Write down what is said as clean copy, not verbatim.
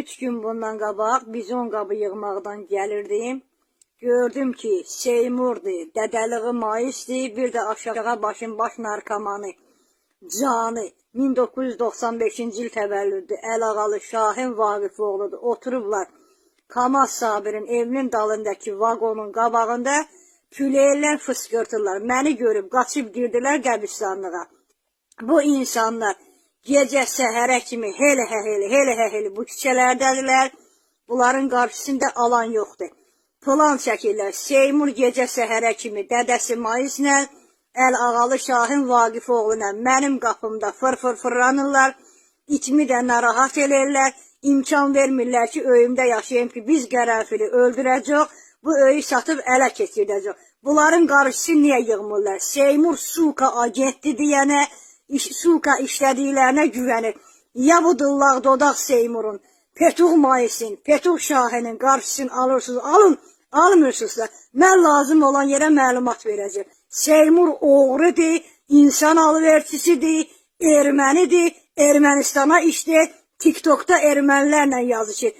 3 gün bundan qabaq bizon qabı yığmaqdan gəlirdim. Gördüm ki, Seymurdur, Dədəliği Maisdir, bir də aşağı başın baş narkomanı Canı 1995-ci il təvəllüddür. Əlağalı Şahin Vaqifoğludur. Oturublar Kamaz Sabirin evinin dalındakı vagonun qabağında küləylər fıskırtırlar. Məni görüb qaçıb girdilər qəbristanlığa. Bu insanlar gecə səhərə kimi hele bu küçələrdədirlər. Bunların qarşısında alan yoxdur. Plan çəkirlər. Seymur gecə səhərə kimi dədəsi Maislə, Əlağalı Şahin Vaqifoğlu'na mənim qapımda fırlanırlar. İtimi də narahat eləyirlər. İmkan vermirlər ki, öyümdə yaşayayım ki, biz qərəfili öldürəcək, bu öyü satıb ələ keçirdəcək. Bunların qarşısı niyə yığmırlar? Seymur suka agentdir deyənə, suka işlədiklərinə güvənir. Ya bu dillaq dodaq Seymurun, Petuq Maisin, Petuq Şahinin qarşısını alırsınız, almırsınızsa, mən lazım olan yerə məlumat verəcəm. Seymur oğrudur, insan alıverçisidir, ermənidir, Ermənistana işdir, TikTok'da ermənilərlə yazışır.